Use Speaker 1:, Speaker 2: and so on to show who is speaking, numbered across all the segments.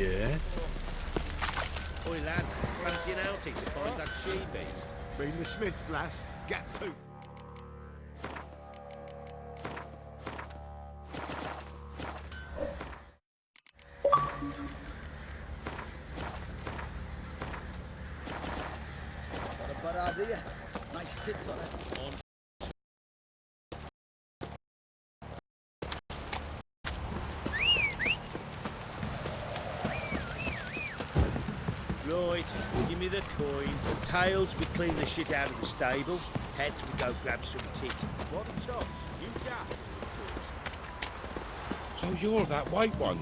Speaker 1: Yeah?
Speaker 2: Oi, lads, fancy an outing to find that she-beast?
Speaker 1: Been the Smiths, lass. Gap tooth.
Speaker 3: Got a bad idea. Nice tits on it.
Speaker 2: Right, give me the coin. Tails, we clean the shit out of the stable. Heads, we go grab some tit. What a toss. You daft, of course.
Speaker 4: So you're that white one?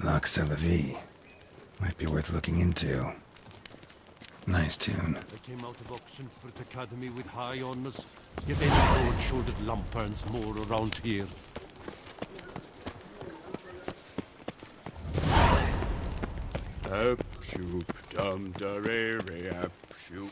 Speaker 5: Loch Vie. Might be worth looking into. Nice tune.
Speaker 6: I came out of Oxenford Academy with high honours, yet any broad-shouldered lumperns more around here.
Speaker 7: Up shoop dum da re re up shoop.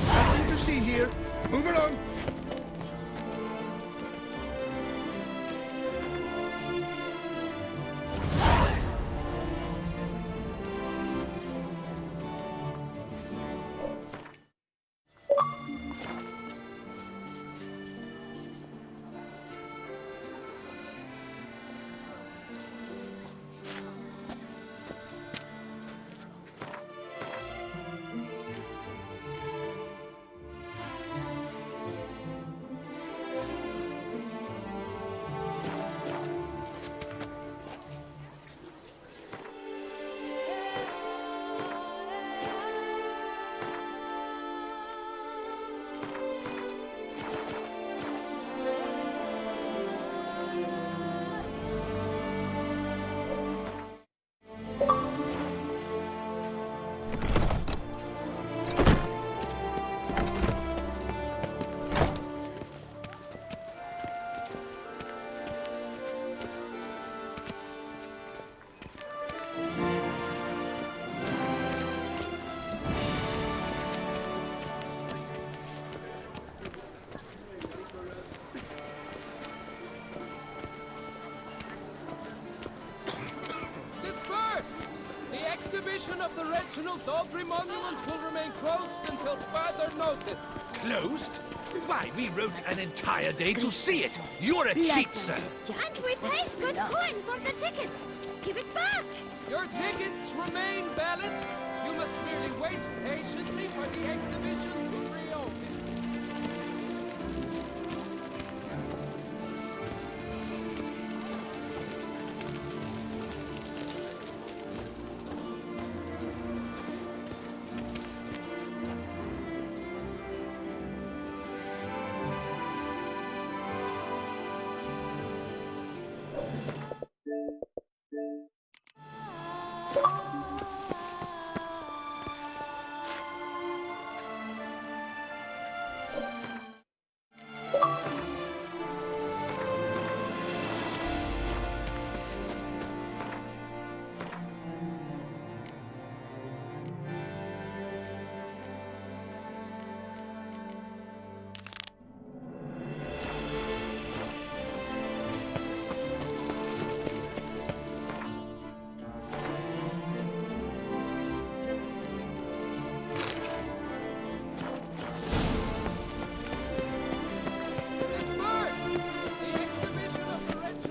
Speaker 4: Nothing to see here. Move along.
Speaker 8: exhibition of the Reginald Dalbury Monument will remain closed until further notice.
Speaker 1: Closed? Why, we wrote an entire day to see it. You're a cheat, sir.
Speaker 9: And we paid good coin for the tickets. Give it back.
Speaker 8: Your tickets remain valid. You must merely wait patiently for the exhibition to reopen.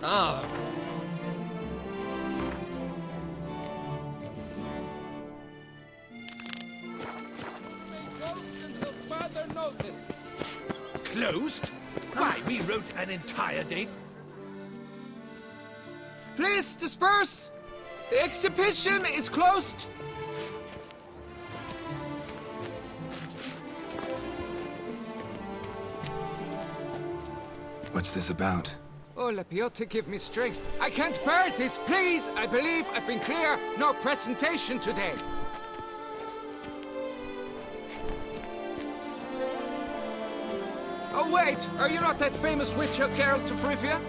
Speaker 6: Ah,
Speaker 8: Closed until further notice.
Speaker 1: Closed? Why, we wrote an entire day.
Speaker 8: Please disperse. The exhibition is closed.
Speaker 5: What's this about?
Speaker 8: Oh, Lapiote, give me strength. I can't bear this, please. I believe I've been clear. No presentation today. Oh, wait. Are you not that famous witch, Geralt of Rivia?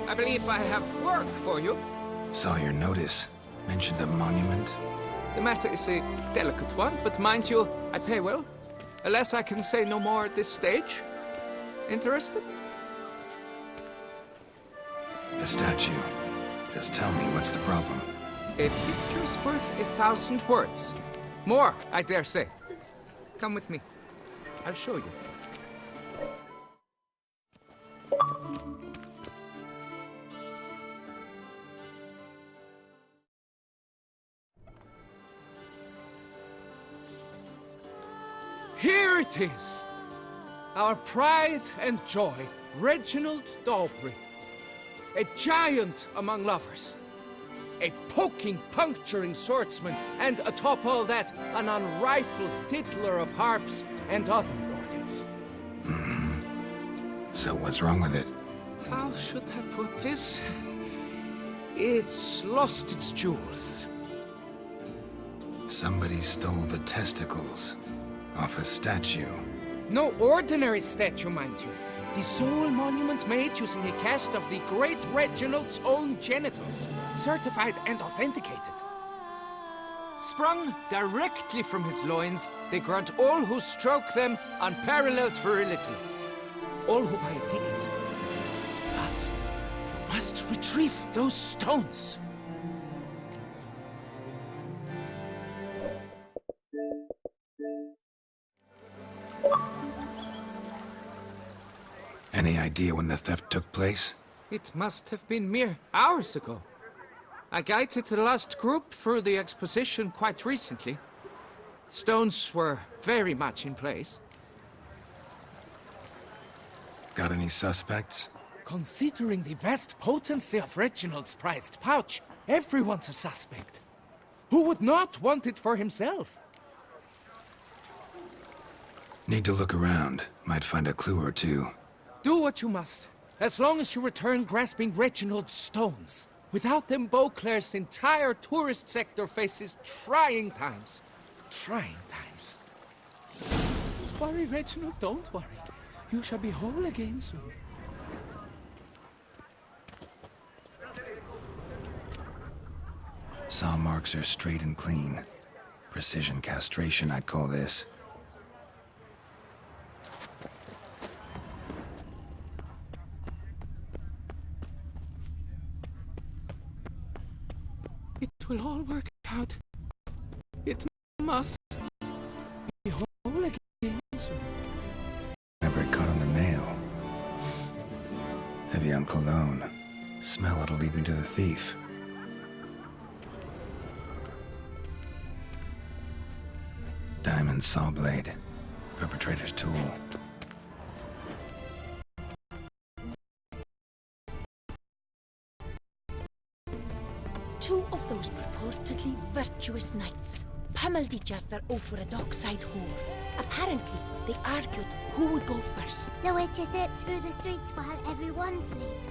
Speaker 8: I believe I have work for you.
Speaker 5: Saw your notice. Mentioned a monument.
Speaker 8: The matter is a delicate one, but mind you, I pay well. Alas, I can say no more at this stage. Interested?
Speaker 5: The statue. Just tell me what's the problem.
Speaker 8: A picture's worth 1,000 words. More, I dare say. Come with me. I'll show you. Here it is. Our pride and joy, Reginald Dalbury. A giant among lovers. A poking, puncturing swordsman, and atop all that, an unrifled tiddler of harps and other organs.
Speaker 5: So what's wrong with it?
Speaker 8: How should I put this? It's lost its jewels.
Speaker 5: Somebody stole the testicles off a statue.
Speaker 8: No ordinary statue, mind you. The sole monument made using a cast of the great Reginald's own genitals, certified and authenticated. Sprung directly from his loins, they grant all who stroke them unparalleled virility. All who buy a ticket, it is. Thus, you must retrieve those stones.
Speaker 5: Any idea when the theft took place?
Speaker 8: It must have been mere hours ago. I guided the last group through the exposition quite recently. Stones were very much in place.
Speaker 5: Got any suspects?
Speaker 8: Considering the vast potency of Reginald's prized pouch, everyone's a suspect. Who would not want it for himself?
Speaker 5: Need to look around. Might find a clue or two.
Speaker 8: Do what you must, as long as you return grasping Reginald's stones. Without them, Beauclair's entire tourist sector faces trying times. Trying times. Don't worry, Reginald, don't worry. You shall be whole again soon.
Speaker 5: Saw marks are straight and clean. Precision castration, I'd call this.
Speaker 8: It will all work out.
Speaker 5: smell it'll lead me to the thief. Diamond saw blade. Perpetrator's tool.
Speaker 10: Two of those purportedly virtuous knights pummeled each other over a dockside whore. Apparently, they argued who would go first.
Speaker 9: The witches slip through the streets while everyone sleeps.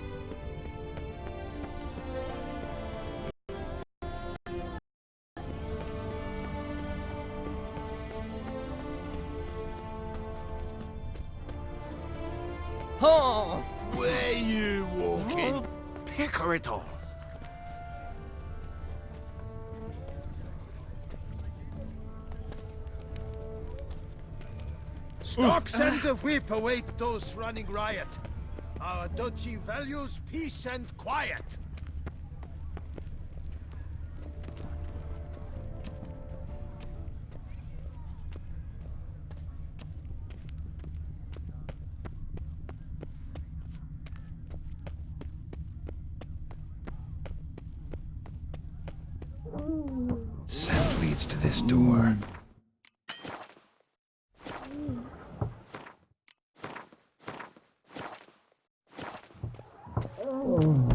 Speaker 8: Oh,
Speaker 1: Where you walking?
Speaker 8: pecker it all.
Speaker 3: Stocks and the whip await those running riot. Our duchy values peace and quiet.
Speaker 5: Scent leads to this door. Ooh.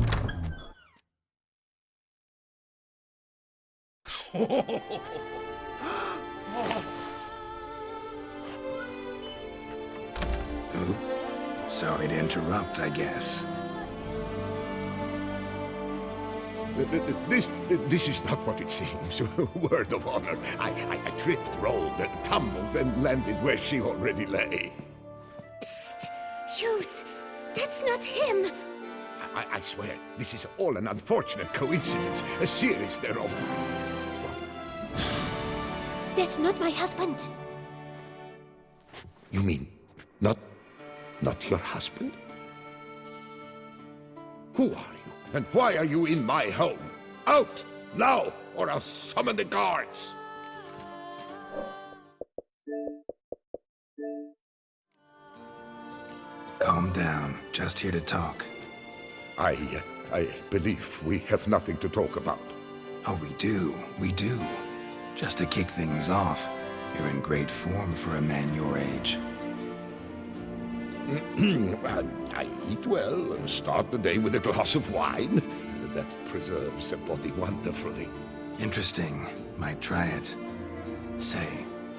Speaker 5: Sorry to interrupt, I guess.
Speaker 4: This is not what it seems. Word of honor. I tripped, rolled, tumbled, and landed where she already lay.
Speaker 9: Psst! Hughes! That's not him!
Speaker 4: I swear, this is all an unfortunate coincidence, a series thereof.
Speaker 9: That's not my husband!
Speaker 4: You mean, not your husband? Who are you, and why are you in my home? Out, now, or I'll summon the guards!
Speaker 5: Calm down. Just here to talk.
Speaker 4: I believe we have nothing to talk about.
Speaker 5: Oh, we do. We do. Just to kick things off, you're in great form for a man your age.
Speaker 4: I eat well, start the day with a glass of wine. That preserves a body wonderfully.
Speaker 5: Interesting. Might try it. Say,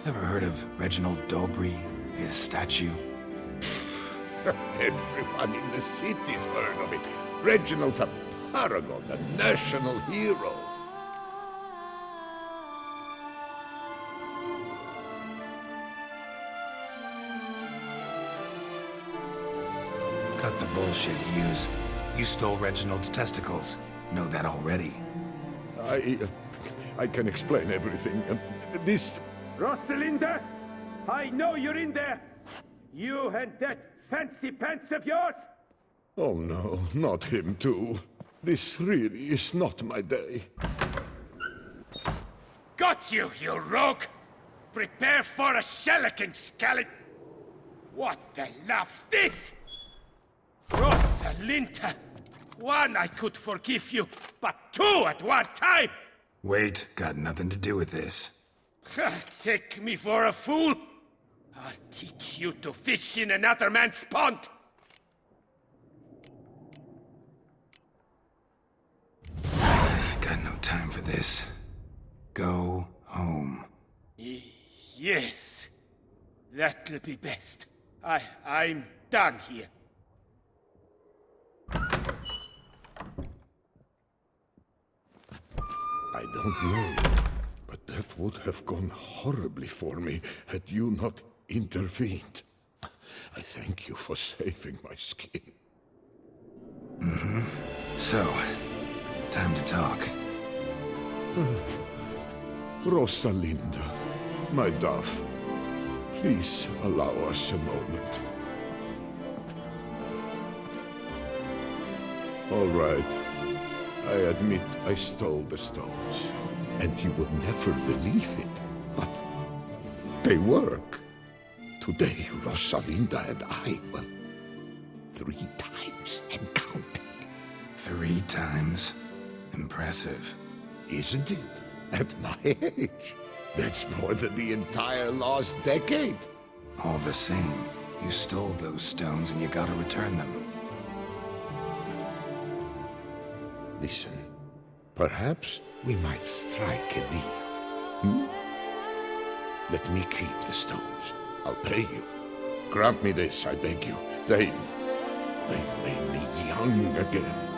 Speaker 5: ever heard of Reginald Dobry, his statue?
Speaker 4: Everyone in the city's heard of it. Reginald's a paragon, a national hero.
Speaker 5: Cut the bullshit, Hughes. You stole Reginald's testicles. Know that already.
Speaker 4: I can explain everything. This...
Speaker 2: Rosalinda, I know you're in there. You and that fancy pants of yours.
Speaker 4: Oh no, not him too. This really is not my day.
Speaker 2: Got you, you rogue! Prepare for a shellacking, scallop! What the laugh's this? Rosalinda! One, I could forgive you, but two at one time!
Speaker 5: Wait, got nothing to do with this.
Speaker 2: Take me for a fool? I'll teach you to fish in another man's pond!
Speaker 5: Got no time for this. Go home.
Speaker 2: Yes. That'll be best. I'm done here.
Speaker 4: I don't know, but that would have gone horribly for me had you not intervened. I thank you for saving my skin.
Speaker 5: Mm-hmm. So, time to talk.
Speaker 4: Rosalinda, my dove, please allow us a moment. All right. I admit I stole the stones. And you will never believe it, but they work. Today, Rosalinda and I, well, 3 times and counting,
Speaker 5: 3 times? Impressive.
Speaker 4: Isn't it? At my age. That's more than the entire lost decade.
Speaker 5: All the same, you stole those stones and you gotta return them.
Speaker 4: Listen, perhaps we might strike a deal. Hmm? Let me keep the stones. I'll pay you. Grant me this, I beg you. They've made me young again.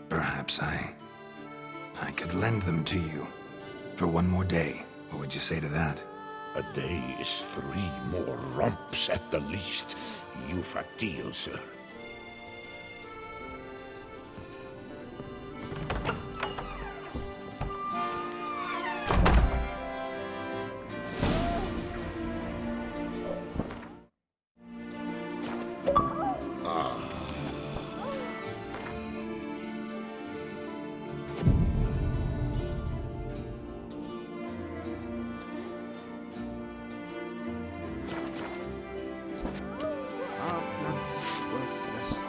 Speaker 5: Perhaps I could lend them to you. For 1 more day. What would you say to that?
Speaker 4: A day is 3 more romps at the least. You've a deal, sir.
Speaker 3: That's worthless.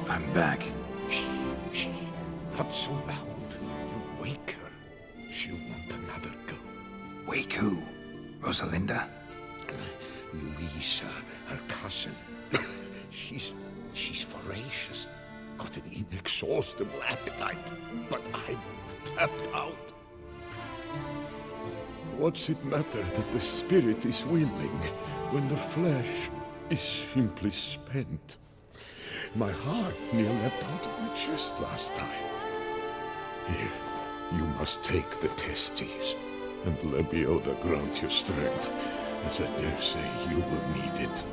Speaker 5: I'm back.
Speaker 4: Shh, shh, not so loud. You wake her. She'll want another go.
Speaker 5: Wake who? Rosalinda?
Speaker 4: Louisa, her cousin. She's voracious. Got an inexhaustible appetite. But I'm tapped out. What's it matter that the spirit is willing when the flesh is simply spent? My heart near leapt out of my chest last time. Here, you must take the testes, and Lebioda grant your strength, as I dare say you will need it.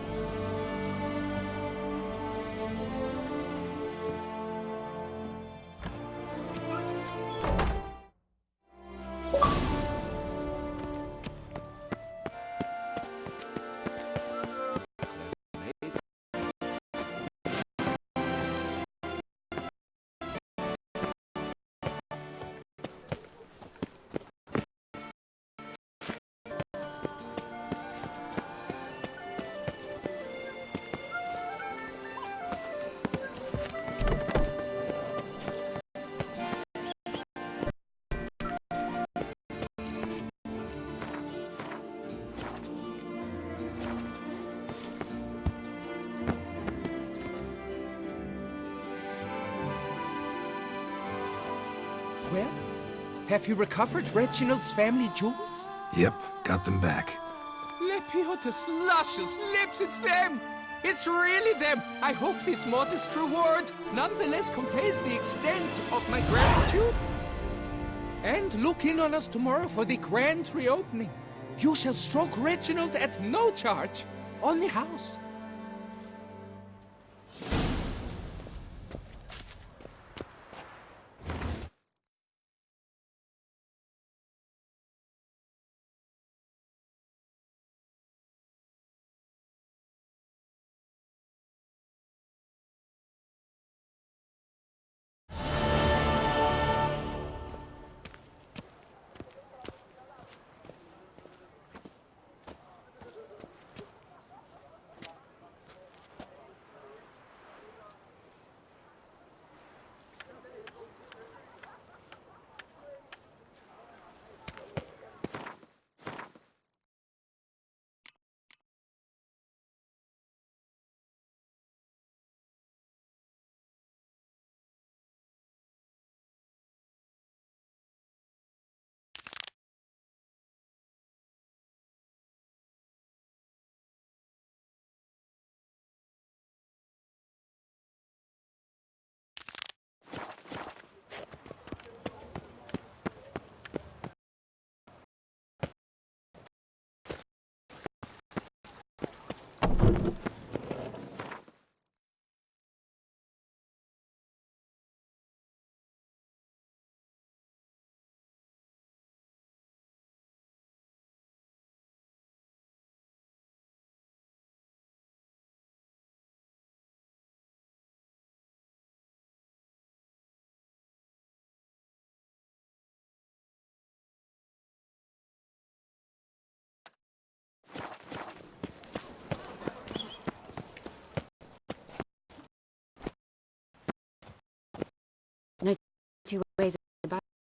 Speaker 8: Well, have you recovered Reginald's family jewels?
Speaker 5: Yep, got them back.
Speaker 8: Lepioda's luscious lips, it's them! It's really them! I hope this modest reward nonetheless conveys the extent of my gratitude. And look in on us tomorrow for the grand reopening. You shall stroke Reginald at no charge on the house.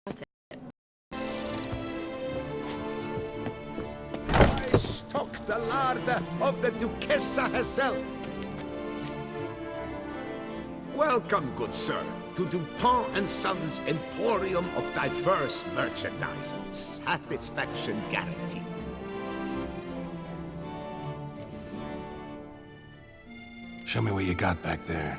Speaker 3: I stock the larder of the Duchessa herself. Welcome, good sir, to Dupont and Sons' Emporium of diverse merchandise. Satisfaction guaranteed.
Speaker 5: Show me what you got back there.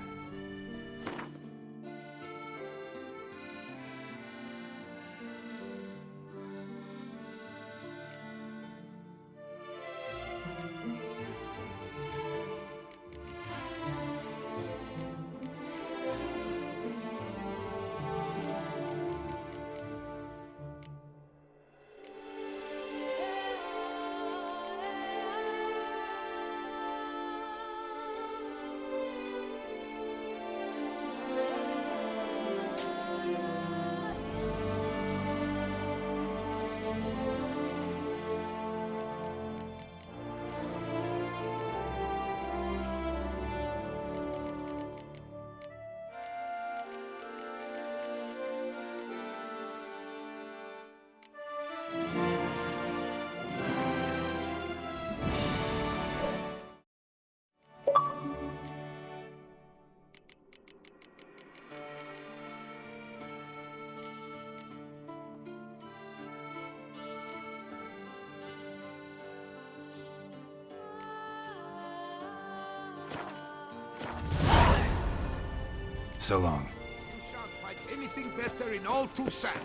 Speaker 5: So long.
Speaker 3: You shan't find anything better in all Toussaint.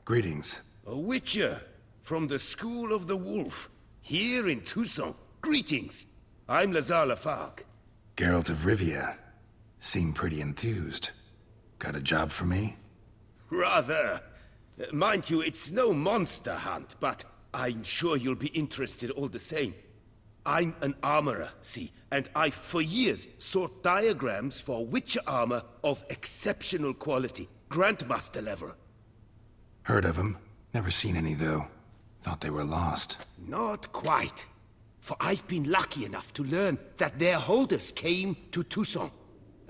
Speaker 5: Greetings.
Speaker 11: A witcher from the School of the Wolf, here in Toussaint. Greetings. I'm Lazar Lafargue.
Speaker 5: Geralt of Rivia. Seem pretty enthused. Got a job for me?
Speaker 11: Rather. Mind you, it's no monster hunt, but I'm sure you'll be interested all the same. I'm an armorer, see, and I've for years sought diagrams for witcher armor of exceptional quality, Grandmaster level.
Speaker 5: Heard of them. Never seen any, though. Thought they were lost.
Speaker 11: Not quite. For I've been lucky enough to learn that their holders came to Toussaint.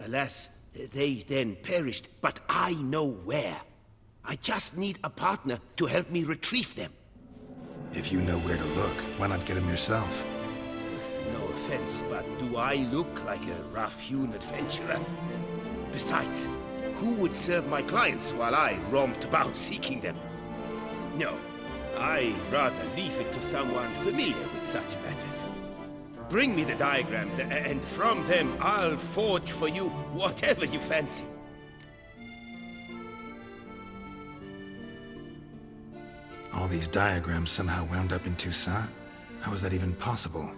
Speaker 11: Alas, they then perished, but I know where. I just need a partner to help me retrieve them.
Speaker 5: If you know where to look, why not get them yourself?
Speaker 11: No offense, but do I look like a rough-hewn adventurer? Besides, who would serve my clients while I romped about seeking them? No, I'd rather leave it to someone familiar with such matters. Bring me the diagrams, and from them I'll forge for you whatever you fancy.
Speaker 5: All these diagrams somehow wound up in Toussaint? How is that even possible?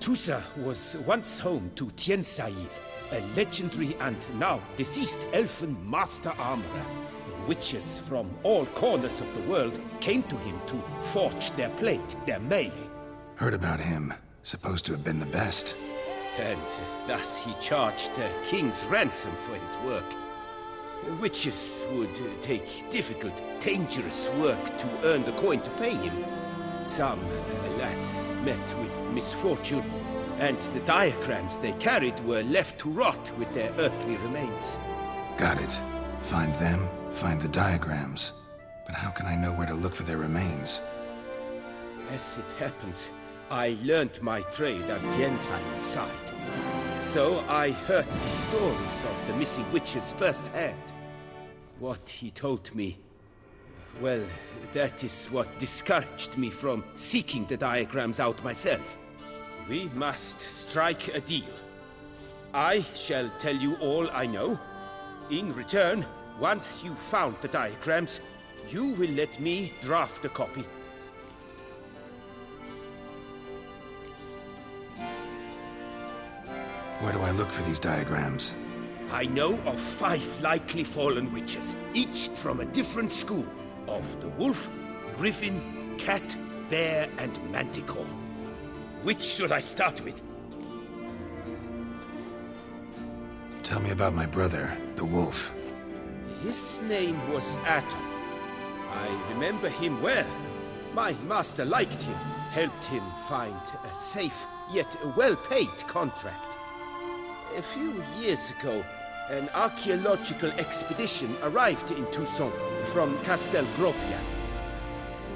Speaker 11: Toussaint was once home to Tiensail, a legendary and now deceased elfin master armorer. Witches from all corners of the world came to him to forge their plate, their mail.
Speaker 5: Heard about him. Supposed to have been the best.
Speaker 11: And thus he charged the king's ransom for his work. Witches would take difficult, dangerous work to earn the coin to pay him. Some, alas, met with misfortune, and the diagrams they carried were left to rot with their earthly remains.
Speaker 5: Got it. Find them, find the diagrams. But how can I know where to look for their remains?
Speaker 11: As it happens, I learned my trade at Jensine's side. So I heard the stories of the missing witches firsthand. What he told me, well, that is what discouraged me from seeking the diagrams out myself. We must strike a deal. I shall tell you all I know. In return, once you've found the diagrams, you will let me draft a copy.
Speaker 5: Where do I look for these diagrams?
Speaker 11: I know of 5 likely fallen witches, each from a different school of the wolf, griffin, cat, bear, and manticore. Which should I start with?
Speaker 5: Tell me about my brother, the wolf.
Speaker 11: His name was Atom. I remember him well. My master liked him, helped him find a safe, yet well-paid contract. A few years ago, an archaeological expedition arrived in Tucson from Castel Gropia.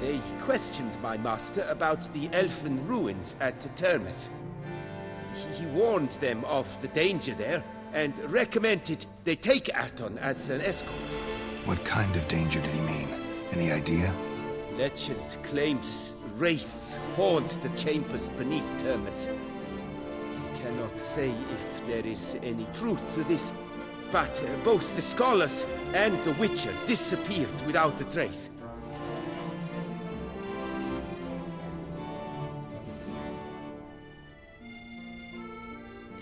Speaker 11: They questioned my master about the elfin ruins at Termes. He warned them of the danger there and recommended they take Aton as an escort.
Speaker 5: What kind of danger did he mean? Any idea?
Speaker 11: Legend claims wraiths haunt the chambers beneath Termes. I cannot say if there is any truth to this, but both the scholars and the Witcher disappeared without a trace.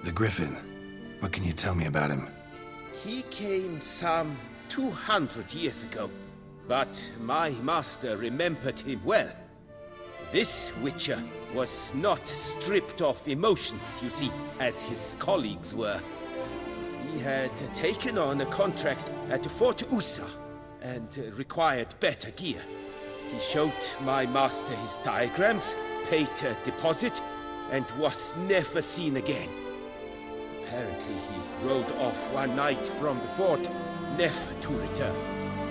Speaker 5: The Griffin. What can you tell me about him?
Speaker 11: He came some 200 years ago, but my master remembered him well. This Witcher was not stripped of emotions, you see, as his colleagues were. He had taken on a contract at Fort Usa and required better gear. He showed my master his diagrams, paid a deposit, and was never seen again. Apparently he rode off one night from the fort, never to return.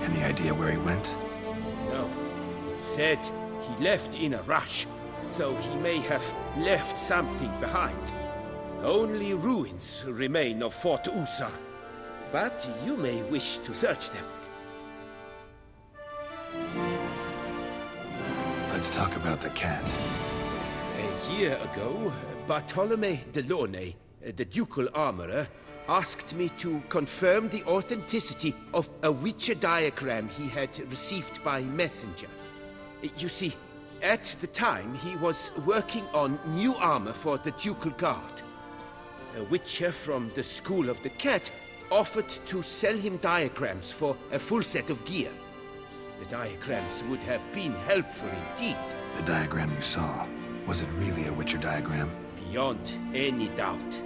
Speaker 5: Any idea where he went?
Speaker 11: No. It said he left in a rush, so he may have left something behind. Only ruins remain of Fort Usa, but you may wish to search them.
Speaker 5: Let's talk about the cat.
Speaker 11: A year ago, Bartolome Delaunay, the ducal armorer, asked me to confirm the authenticity of a Witcher diagram he had received by messenger. You see, at the time he was working on new armor for the ducal guard. A Witcher from the School of the Cat offered to sell him diagrams for a full set of gear. The diagrams would have been helpful indeed.
Speaker 5: The diagram you saw, was it really a Witcher diagram?
Speaker 11: Beyond any doubt.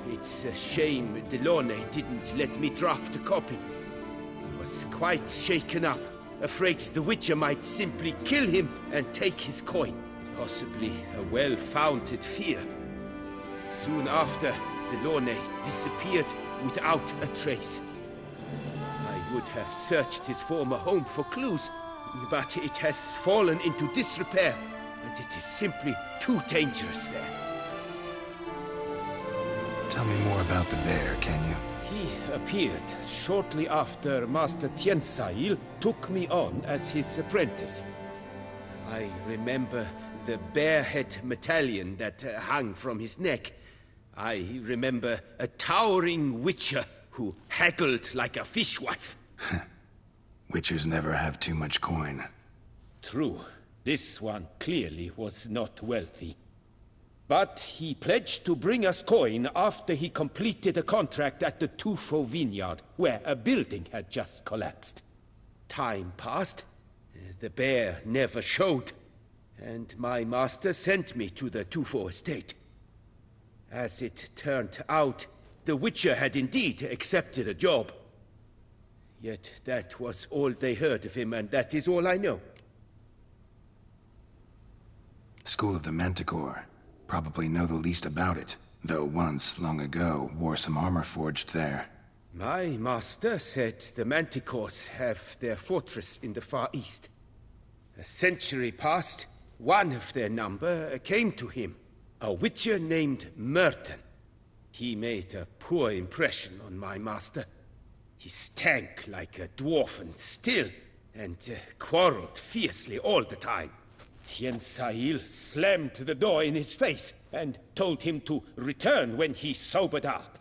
Speaker 11: It's a shame Delaunay didn't let me draft a copy. He was quite shaken up, afraid the Witcher might simply kill him and take his coin. Possibly a well-founded fear. Soon after, Delaunay disappeared without a trace. I would have searched his former home for clues, but it has fallen into disrepair, and it is simply too dangerous there.
Speaker 5: Tell me more about the bear, can you?
Speaker 11: He appeared shortly after Master Tiensail took me on as his apprentice. I remember the bear-head medallion that hung from his neck. I remember a towering Witcher who haggled like a fishwife.
Speaker 5: Witchers never have too much coin.
Speaker 11: True. This one clearly was not wealthy. But he pledged to bring us coin after he completed a contract at the Tufo vineyard, where a building had just collapsed. Time passed. The bear never showed, and my master sent me to the Tufo estate. As it turned out, the Witcher had indeed accepted a job. Yet that was all they heard of him, and that is all I know.
Speaker 5: School of the Manticore. Probably know the least about it, though once, long ago, wore some armor forged there.
Speaker 11: My master said the Manticores have their fortress in the Far East. A century past, one of their number came to him, a Witcher named Merton. He made a poor impression on my master. He stank like a dwarfen still, and quarreled fiercely all the time. Tien Sahil slammed the door in his face and told him to return when he sobered up.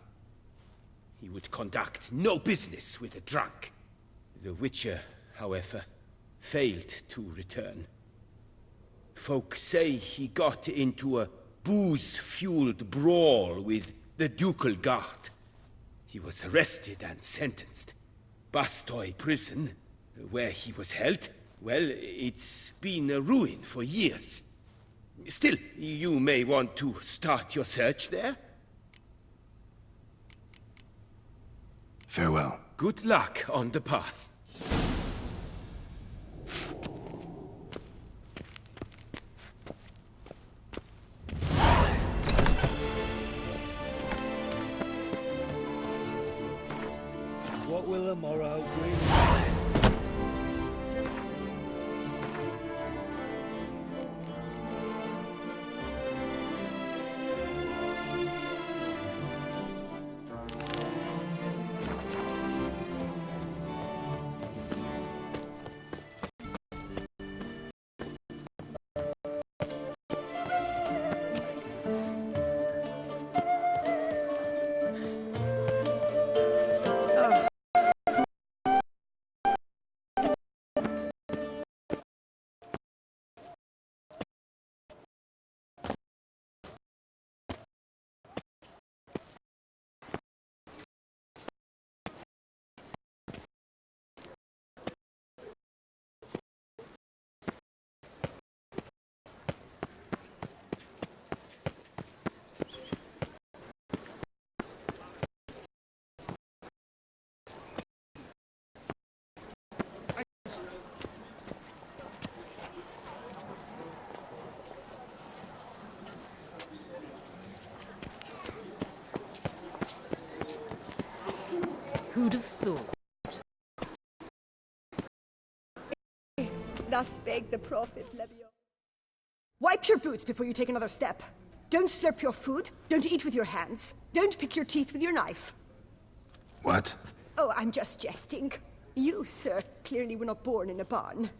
Speaker 11: He would conduct no business with a drunk. The Witcher, however, failed to return. Folk say he got into a booze-fueled brawl with the ducal guard. He was arrested and sentenced. Bastoy prison, where he was held, well, it's been a ruin for years. Still, you may want to start your search there.
Speaker 5: Farewell.
Speaker 11: Good luck on the path.
Speaker 2: What will the morrow bring?
Speaker 10: Who'd have thought?
Speaker 12: Thus spake the prophet Levion. Wipe your boots before you take another step. Don't slurp your food. Don't eat with your hands. Don't pick your teeth with your knife.
Speaker 5: What?
Speaker 12: Oh, I'm just jesting. You, sir, clearly were not born in a barn.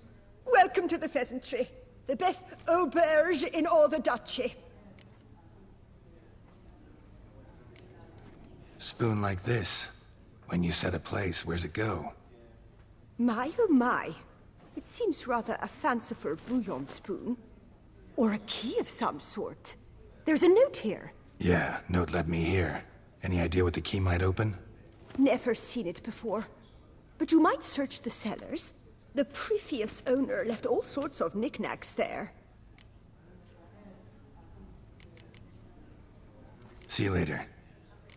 Speaker 12: Welcome to the pheasantry. The best auberge in all the duchy.
Speaker 5: Spoon like this. When you set a place, where's it go?
Speaker 12: My, oh my. It seems rather a fanciful bouillon spoon. Or a key of some sort. There's a note here.
Speaker 5: Yeah, note led me here. Any idea what the key might open?
Speaker 12: Never seen it before. But you might search the cellars. The previous owner left all sorts of knickknacks there.
Speaker 5: See you later.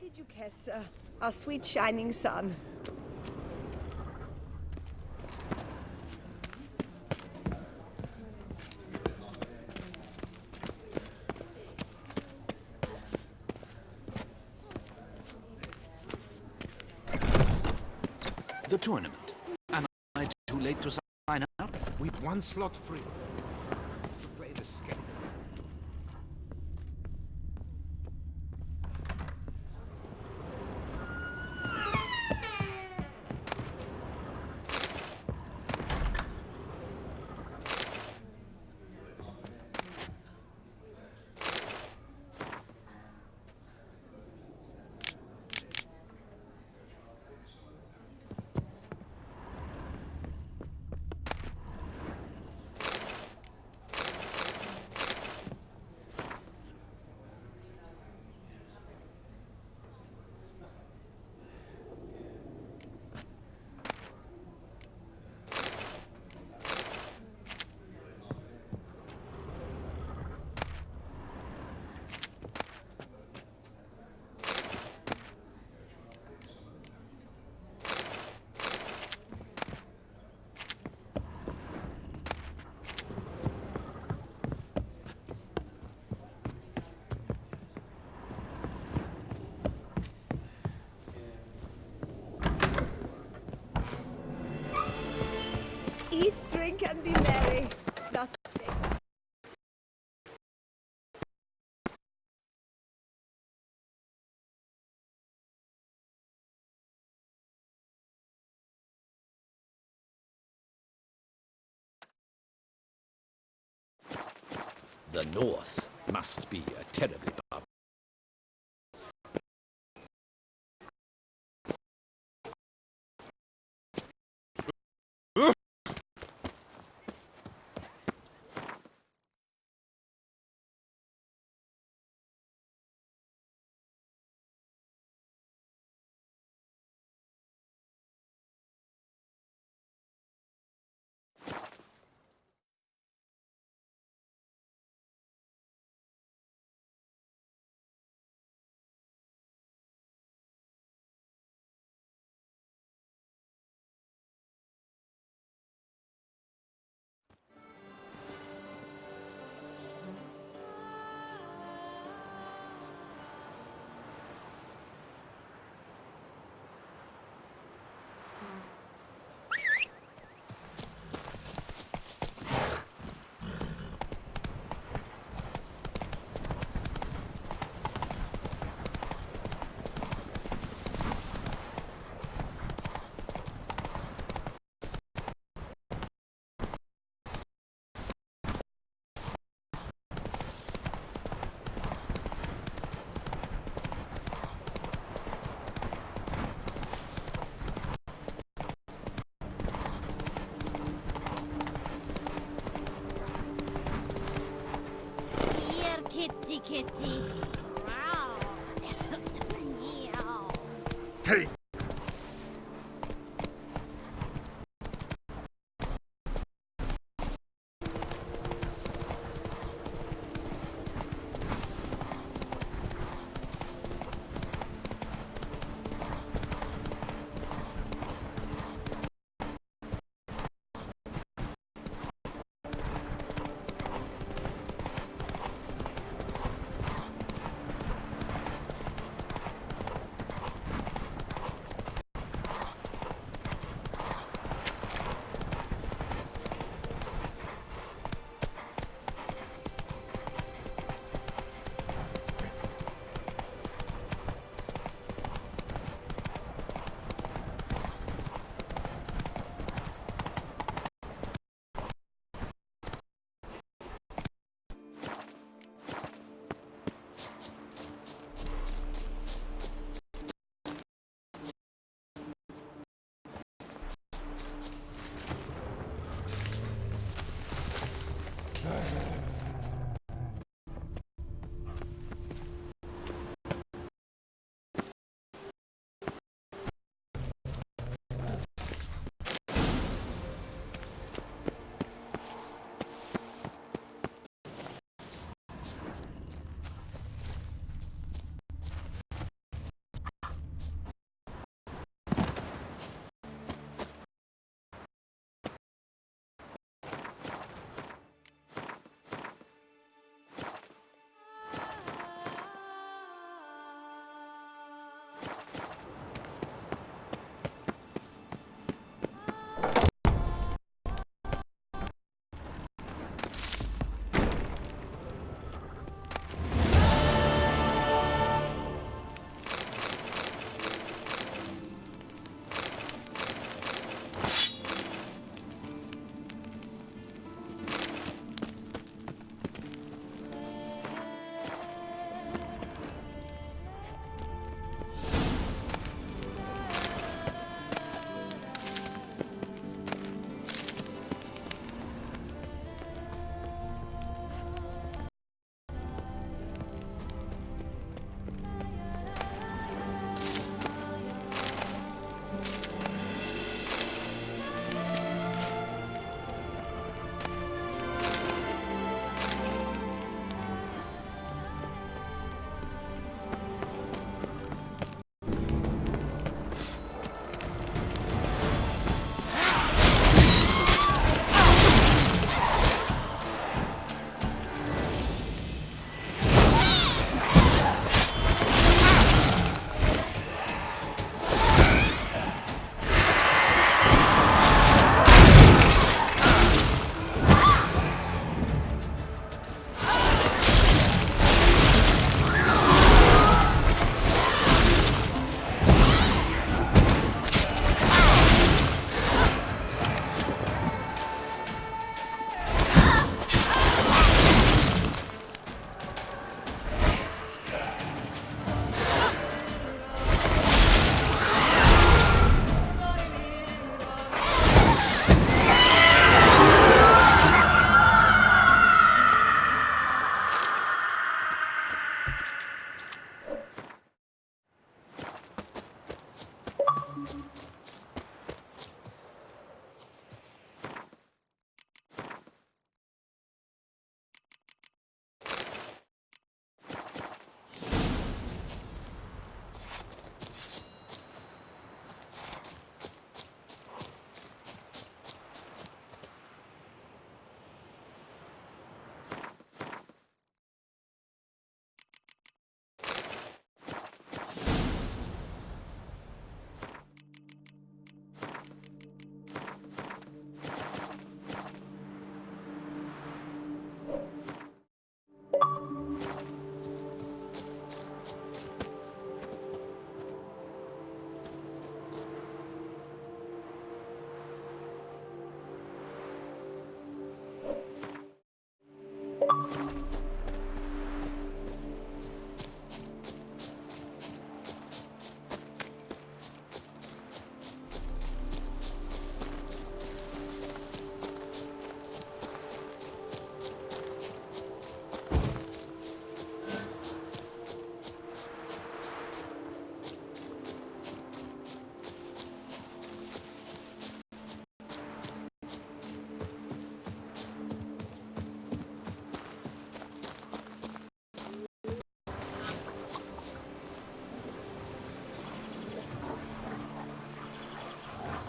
Speaker 12: Duchessa, our sweet shining sun.
Speaker 1: The tournament. Am I too late to sign up?
Speaker 3: We've one slot free. To play the skate.
Speaker 12: Eat, drink, and be merry. Thus
Speaker 13: The North must be a terribly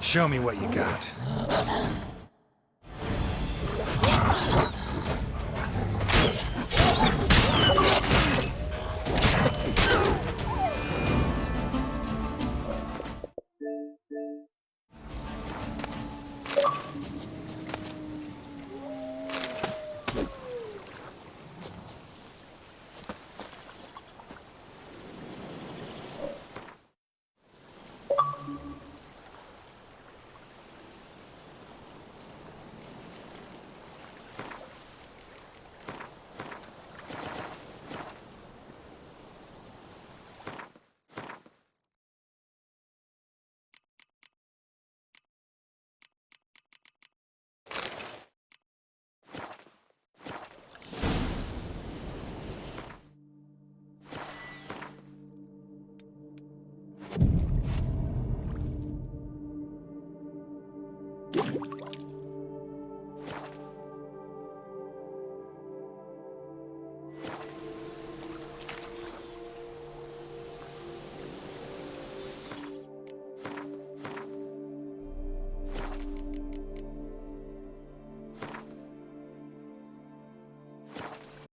Speaker 5: Show me what you got.